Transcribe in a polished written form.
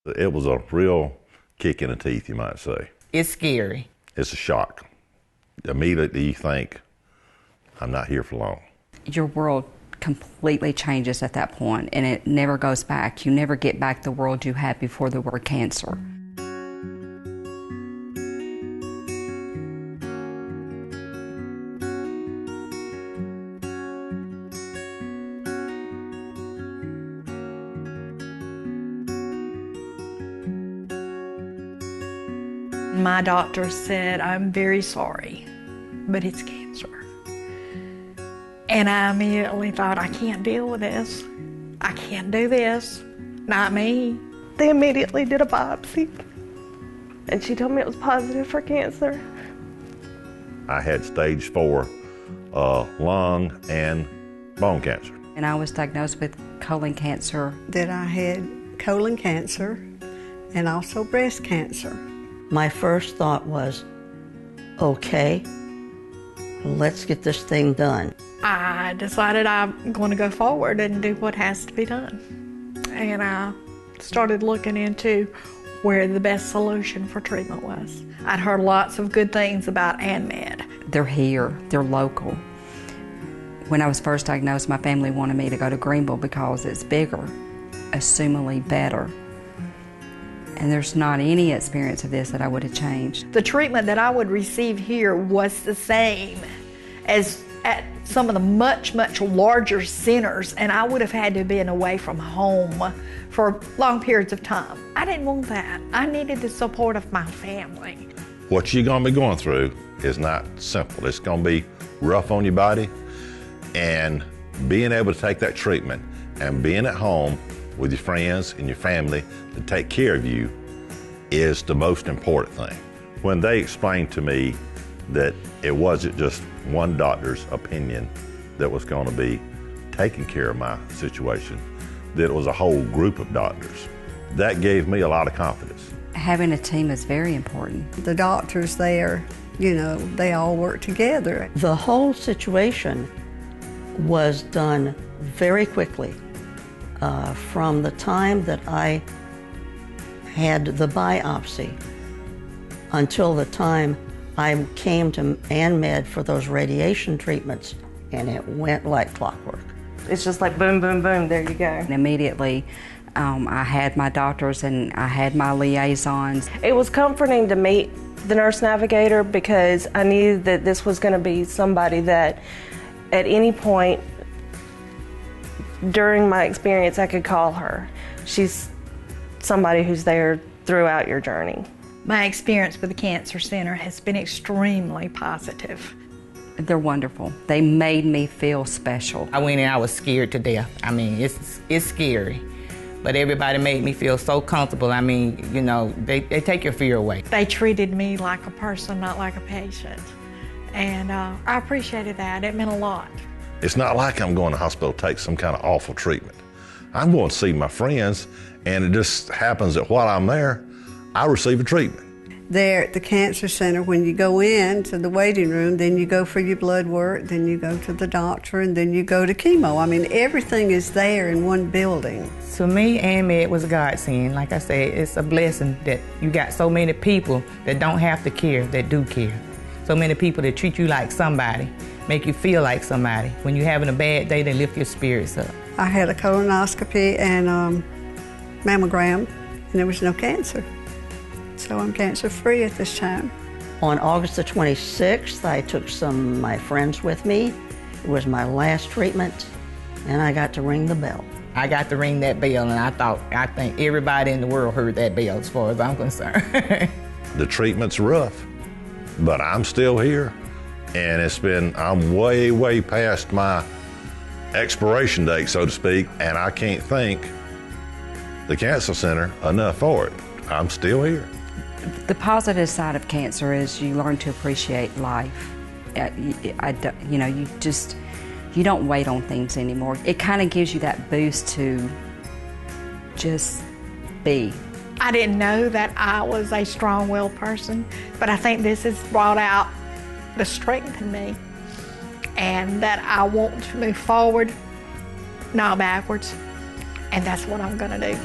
It was a real kick in the teeth, you might say. It's scary. It's a shock. Immediately you think, I'm not here for long. Your world completely changes at that point, and it never goes back. You never get back the world you had before the word cancer. My doctor said, I'm very sorry, but it's cancer. And I immediately thought, I can't deal with this. I can't do this. Not me. They immediately did a biopsy, and she told me it was positive for cancer. I had stage 4 lung and bone cancer. And I was diagnosed with colon cancer. That I had colon cancer and also breast cancer. My first thought was, okay, let's get this thing done. I decided I'm going to go forward and do what has to be done. And I started looking into where the best solution for treatment was. I'd heard lots of good things about AnMed. They're here, they're local. When I was first diagnosed, my family wanted me to go to Greenville because it's bigger, assumingly better. And there's not any experience of this that I would have changed. The treatment that I would receive here was the same as at some of the much, much larger centers, and I would have had to have been away from home for long periods of time. I didn't want that. I needed the support of my family. What you're gonna be going through is not simple. It's gonna be rough on your body, and being able to take that treatment and being at home with your friends and your family to take care of you is the most important thing. When they explained to me that it wasn't just one doctor's opinion that was going to be taking care of my situation, that it was a whole group of doctors, that gave me a lot of confidence. Having a team is very important. The doctors there, you know, they all work together. The whole situation was done very quickly. From the time that I had the biopsy until the time I came to AnMed for those radiation treatments, and it went like clockwork. It's just like boom, boom, boom, there you go. And immediately, I had my doctors and I had my liaisons. It was comforting to meet the nurse navigator because I knew that this was going to be somebody that at any point during my experience I could call her. She's somebody who's there throughout your journey. My experience with the Cancer Center has been extremely positive. They're wonderful. They made me feel special. I went in, I was scared to death. I mean, it's scary. But everybody made me feel so comfortable. I mean, you know, they take your fear away. They treated me like a person, not like a patient. And I appreciated that. It meant a lot. It's not like I'm going to hospital to take some kind of awful treatment. I'm going to see my friends, and it just happens that while I'm there, I receive a treatment. There at the Cancer Center, when you go in to the waiting room, then you go for your blood work, then you go to the doctor, and then you go to chemo. I mean, everything is there in one building. To me, AnMed was a godsend. Like I said, it's a blessing that you got so many people that don't have to care, that do care. So many people that treat you like somebody, make you feel like somebody. When you're having a bad day, they lift your spirits up. I had a colonoscopy and mammogram, and there was no cancer. So I'm cancer-free at this time. On August the 26th, I took some of my friends with me. It was my last treatment, and I got to ring the bell. I got to ring that bell, and I think everybody in the world heard that bell as far as I'm concerned. The treatment's rough, but I'm still here. And I'm way, way past my expiration date, so to speak, and I can't thank the Cancer Center enough for it. I'm still here. The positive side of cancer is you learn to appreciate life. You know, you don't wait on things anymore. It kind of gives you that boost to just be. I didn't know that I was a strong-willed person, but I think this has brought out the strength in me, and that I want to move forward, not backwards, and that's what I'm gonna do.